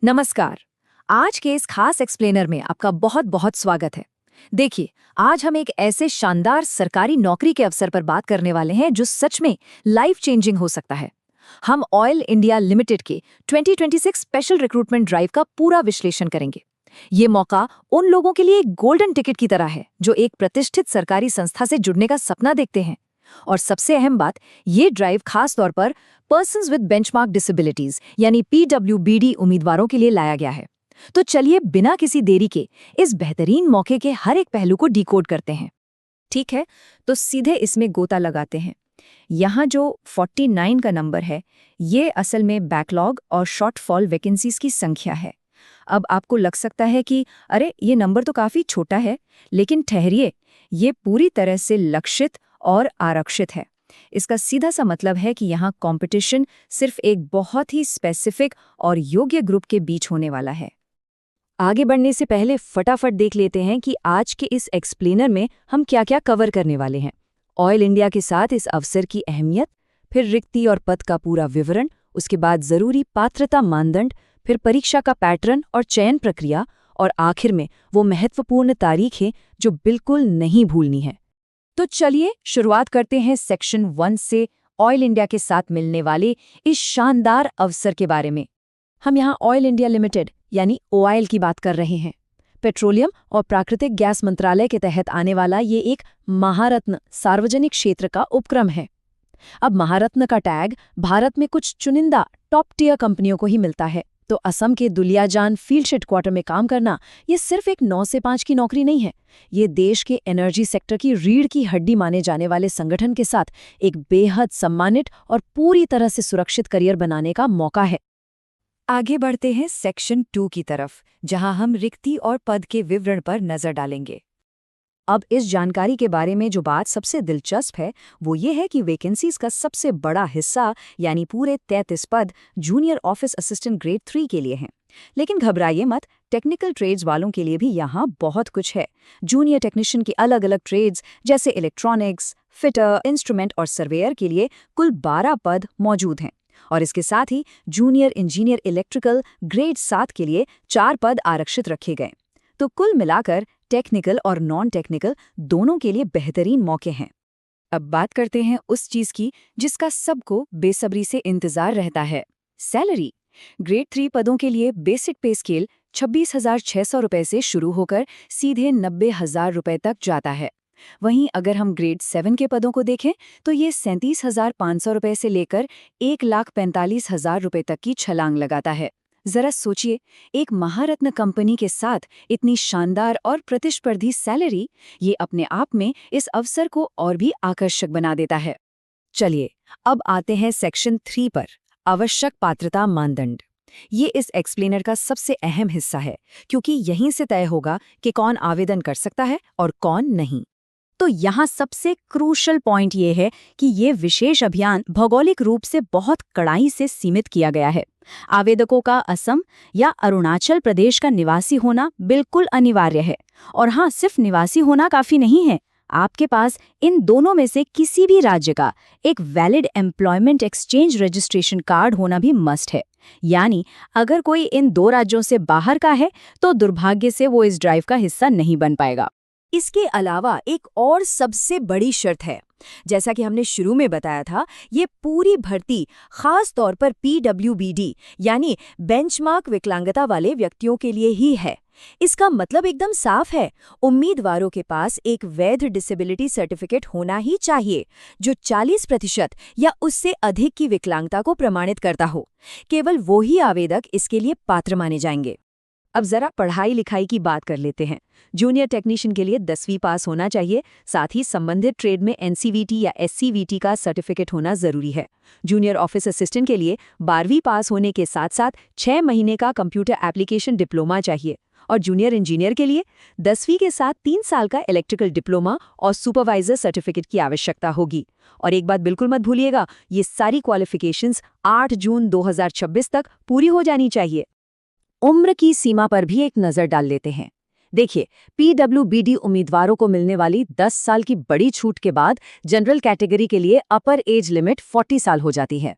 नमस्कार। आज के इस खास एक्सप्लेनर में आपका बहुत बहुत स्वागत है। देखिए, आज हम एक ऐसे शानदार सरकारी नौकरी के अवसर पर बात करने वाले हैं जो सच में लाइफ चेंजिंग हो सकता है। हम ऑयल इंडिया लिमिटेड के 2026 स्पेशल रिक्रूटमेंट ड्राइव का पूरा विश्लेषण करेंगे। ये मौका उन लोगों के लिए एक गोल्डन टिकट की तरह है जो एक प्रतिष्ठित सरकारी संस्था से जुड़ने का सपना देखते हैं। और सबसे अहम बात, ये ड्राइव खास तौर पर पर्सन्स विद बेंचमार्क डिसेबिलिटीज यानी पीडब्ल्यूबीडी उम्मीदवारों के लिए लाया गया है। तो चलिए बिना किसी देरी के इस बेहतरीन मौके के हर एक पहलू को डिकोड करते हैं। ठीक है, तो सीधे इसमें गोता लगाते हैं। यहाँ जो 49 का नंबर है, ये असल में बैकलॉग और शॉर्टफॉल वैकेंसीज की संख्या है। अब आपको लग सकता है कि अरे ये नंबर तो काफ़ी छोटा है, लेकिन ठहरिए, ये पूरी तरह से लक्षित और आरक्षित है। इसका सीधा सा मतलब है कि यहाँ कंपटीशन सिर्फ एक बहुत ही स्पेसिफिक और योग्य ग्रुप के बीच होने वाला है। आगे बढ़ने से पहले फटाफट देख लेते हैं कि आज के इस एक्सप्लेनर में हम क्या क्या कवर करने वाले हैं। ऑयल इंडिया के साथ इस अवसर की अहमियत, फिर रिक्ति और पद का पूरा विवरण, उसके बाद जरूरी पात्रता मानदंड, फिर परीक्षा का पैटर्न और चयन प्रक्रिया, और आखिर में वो महत्वपूर्ण तारीखें जो बिल्कुल नहीं भूलनी है। तो चलिए शुरुआत करते हैं सेक्शन 1 से, ऑयल इंडिया के साथ मिलने वाले इस शानदार अवसर के बारे में। हम यहाँ ऑयल इंडिया लिमिटेड यानी ओआईएल की बात कर रहे हैं। पेट्रोलियम और प्राकृतिक गैस मंत्रालय के तहत आने वाला ये एक महारत्न सार्वजनिक क्षेत्र का उपक्रम है। अब महारत्न का टैग भारत में कुछ चुनिंदा टॉप टियर कंपनियों को ही मिलता है, तो असम के दुलियाजान फील्ड हेडक्वार्टर में काम करना ये सिर्फ एक 9 से 5 की नौकरी नहीं है। ये देश के एनर्जी सेक्टर की रीढ़ की हड्डी माने जाने वाले संगठन के साथ एक बेहद सम्मानित और पूरी तरह से सुरक्षित करियर बनाने का मौका है। आगे बढ़ते हैं सेक्शन 2 की तरफ, जहां हम रिक्ति और पद के विवरण पर नजर डालेंगे। अब इस जानकारी के बारे में जो बात सबसे दिलचस्प है वो ये है कि वैकेंसीज का सबसे बड़ा हिस्सा यानी पूरे 33 पद जूनियर ऑफिस असिस्टेंट ग्रेड 3 के लिए हैं। लेकिन घबराइए मत, टेक्निकल ट्रेड्स वालों के लिए भी यहाँ बहुत कुछ है। जूनियर टेक्नीशियन की अलग अलग ट्रेड्स जैसे इलेक्ट्रॉनिक्स, फिटर, इंस्ट्रूमेंट और सर्वेयर के लिए कुल 12 पद मौजूद हैं। और इसके साथ ही जूनियर इंजीनियर इलेक्ट्रिकल ग्रेड 7 के लिए 4 पद आरक्षित रखे गए। तो कुल मिलाकर टेक्निकल और नॉन टेक्निकल दोनों के लिए बेहतरीन मौके हैं। अब बात करते हैं उस चीज की जिसका सबको बेसब्री से इंतजार रहता है, सैलरी। ग्रेड 3 पदों के लिए बेसिक पे स्केल 26,600 रुपए से शुरू होकर सीधे 90,000 रुपए तक जाता है। वहीं अगर हम ग्रेड 7 के पदों को देखें तो ये 37,500 रुपए से लेकर 1,45,000 रुपए तक की छलांग लगाता है। जरा सोचिए, एक महारत्न कंपनी के साथ इतनी शानदार और प्रतिस्पर्धी सैलरी, ये अपने आप में इस अवसर को और भी आकर्षक बना देता है। चलिए अब आते हैं सेक्शन 3 पर, आवश्यक पात्रता मानदंड। ये इस एक्सप्लेनर का सबसे अहम हिस्सा है, क्योंकि यहीं से तय होगा कि कौन आवेदन कर सकता है और कौन नहीं। तो यहाँ सबसे क्रूशल पॉइंट ये है कि ये विशेष अभियान भौगोलिक रूप से बहुत कड़ाई से सीमित किया गया है। आवेदकों का असम या अरुणाचल प्रदेश का निवासी होना बिल्कुल अनिवार्य है। और हाँ, सिर्फ निवासी होना काफी नहीं है, आपके पास इन दोनों में से किसी भी राज्य का एक valid employment exchange registration card होना भी मस्ट है। यानी अगर कोई इन 2 राज्यों से बाहर का है तो दुर्भाग्य से वो इस ड्राइव का हिस्सा नहीं बन पाएगा। इसके अलावा एक और सबसे बड़ी शर्त है। जैसा कि हमने शुरू में बताया था, ये पूरी भर्ती खास तौर पर पीडब्ल्यूबीडी यानी बेंचमार्क विकलांगता वाले व्यक्तियों के लिए ही है। इसका मतलब एकदम साफ है, उम्मीदवारों के पास एक वैध डिसेबिलिटी सर्टिफिकेट होना ही चाहिए जो 40% या उससे अधिक की विकलांगता को प्रमाणित करता हो। केवल वो ही आवेदक इसके लिए पात्र माने जाएंगे। अब जरा पढ़ाई लिखाई की बात कर लेते हैं। जूनियर टेक्नीशियन के लिए 10वीं पास होना चाहिए, साथ ही संबंधित ट्रेड में एनसीवीटी या एससीवीटी का सर्टिफिकेट होना जरूरी है। जूनियर ऑफिस असिस्टेंट के लिए 12वीं पास होने के साथ साथ 6 महीने का कंप्यूटर एप्लीकेशन डिप्लोमा चाहिए। और जूनियर इंजीनियर के लिए 10वीं के साथ 3 साल का इलेक्ट्रिकल डिप्लोमा और सुपरवाइजर सर्टिफिकेट की आवश्यकता होगी। और एक बात बिल्कुल मत भूलिएगा, ये सारी क्वालिफिकेशंस 8 जून 2026 तक पूरी हो जानी चाहिए। उम्र की सीमा पर भी एक नजर डाल लेते हैं। देखिए, पीडब्ल्यूबीडी उम्मीदवारों को मिलने वाली 10 साल की बड़ी छूट के बाद जनरल कैटेगरी के लिए अपर एज लिमिट 40 साल हो जाती है।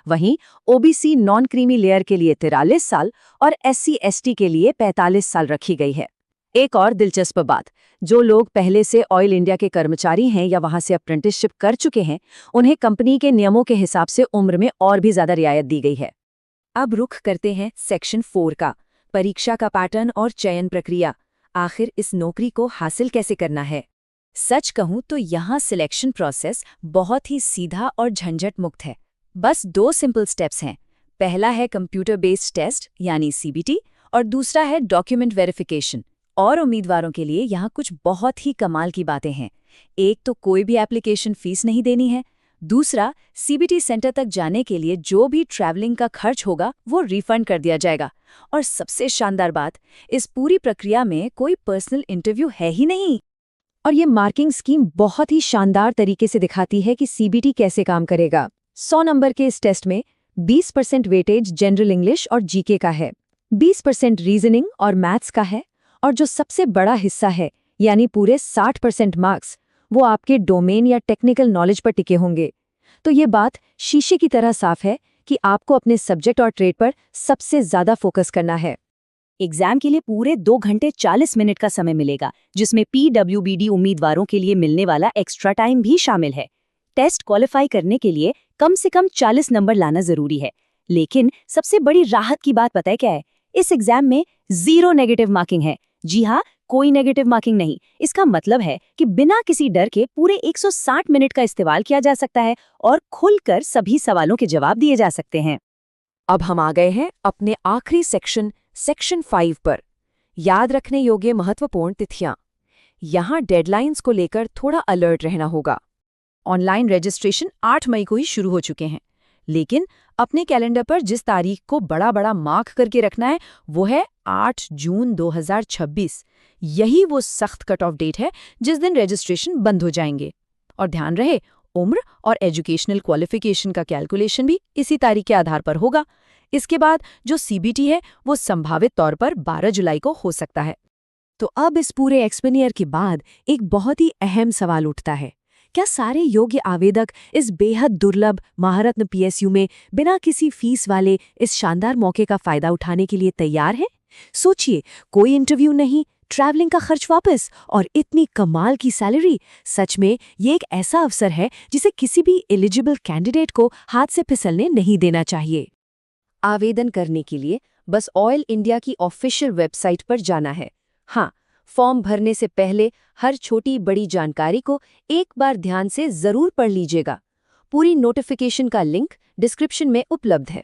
वहीं ओबीसी नॉन क्रीमी लेयर के लिए 43 साल और SC/ST के लिए 45 साल रखी गई है। एक और दिलचस्प बात, जो लोग पहले से ऑयल इंडिया के कर्मचारी हैं या वहां से अप्रेंटिसशिप कर चुके हैं, उन्हें कंपनी के नियमों के हिसाब से उम्र में और भी ज्यादा रियायत दी गई है। अब रुख करते हैं सेक्शन 4 का, परीक्षा का पैटर्न और चयन प्रक्रिया। आखिर इस नौकरी को हासिल कैसे करना है? सच कहूं तो यहाँ सिलेक्शन प्रोसेस बहुत ही सीधा और झंझट मुक्त है। बस 2 सिंपल स्टेप्स हैं। पहला है कंप्यूटर बेस्ड टेस्ट यानी CBT और दूसरा है डॉक्यूमेंट वेरिफिकेशन। और उम्मीदवारों के लिए यहाँ कुछ बहुत ही कमाल की बातें हैं। एक तो कोई भी एप्लीकेशन फीस नहीं देनी है। दूसरा, CBT सेंटर तक जाने के लिए जो भी ट्रैवलिंग का खर्च होगा वो रिफंड कर दिया जाएगा। और सबसे शानदार बात, इस पूरी प्रक्रिया में कोई पर्सनल इंटरव्यू है ही नहीं। और ये मार्किंग स्कीम बहुत ही शानदार तरीके से दिखाती है कि CBT कैसे काम करेगा। 100 नंबर के इस टेस्ट में 20% वेटेज जनरल इंग्लिश और GK का है, 20% रीजनिंग और मैथ्स का है, और जो सबसे बड़ा हिस्सा है यानी पूरे 60% मार्क्स, वो आपके डोमेन या टेक्निकल नॉलेज पर टिके होंगे। तो ये बात शीशे की तरह साफ है कि आपको अपने सब्जेक्ट और ट्रेड पर सबसे ज्यादा फोकस करना है। एग्जाम के लिए पूरे 2 घंटे 40 मिनट का समय मिलेगा, जिसमें PWBD उम्मीदवारों के लिए मिलने वाला एक्स्ट्रा टाइम भी शामिल है। टेस्ट क्वालिफाई करने के लिए कम से कम 40 नंबर लाना जरूरी है। लेकिन सबसे बड़ी राहत की बात पता है क्या है? इस एग्जाम में 0 नेगेटिव मार्किंग है। जी हाँ, कोई नेगेटिव मार्किंग नहीं। इसका मतलब है कि बिना किसी डर के पूरे 160 मिनट का इस्तेमाल किया जा सकता है और खुलकर सभी सवालों के जवाब दिए जा सकते हैं। अब हम आ गए हैं अपने आखिरी सेक्शन 5 पर। याद रखने योग्य महत्वपूर्ण तिथियां। यहाँ डेडलाइंस को लेकर थोड़ा अलर्ट रहना होगा। ऑनलाइन रजिस्ट्रेशन 8 मई को ही शुरू हो चुके हैं, लेकिन अपने कैलेंडर पर जिस तारीख को बड़ा बड़ा मार्क करके रखना है वो है 8 जून 2026। यही वो सख्त कट ऑफ डेट है जिस दिन रजिस्ट्रेशन बंद हो जाएंगे। और ध्यान रहे, उम्र और एजुकेशनल क्वालिफिकेशन का कैलकुलेशन भी इसी तारीख के आधार पर होगा। इसके बाद जो CBT है वो संभावित तौर पर 12 जुलाई को हो सकता है। तो अब इस पूरे एक्सप्लेनियर के बाद एक बहुत ही अहम सवाल उठता है, क्या सारे योग्य आवेदक इस बेहद दुर्लभ महारत्न PSU में बिना किसी फीस वाले इस शानदार मौके का फायदा उठाने के लिए तैयार हैं? सोचिए, कोई इंटरव्यू नहीं, ट्रैवलिंग का खर्च वापस और इतनी कमाल की सैलरी। सच में ये एक ऐसा अवसर है जिसे किसी भी एलिजिबल कैंडिडेट को हाथ से फिसलने नहीं देना चाहिए। आवेदन करने के लिए बस ऑयल इंडिया की ऑफिशियल वेबसाइट पर जाना है। हाँ, फॉर्म भरने से पहले हर छोटी बड़ी जानकारी को एक बार ध्यान से जरूर पढ़ लीजिएगा। पूरी नोटिफिकेशन का लिंक डिस्क्रिप्शन में उपलब्ध है।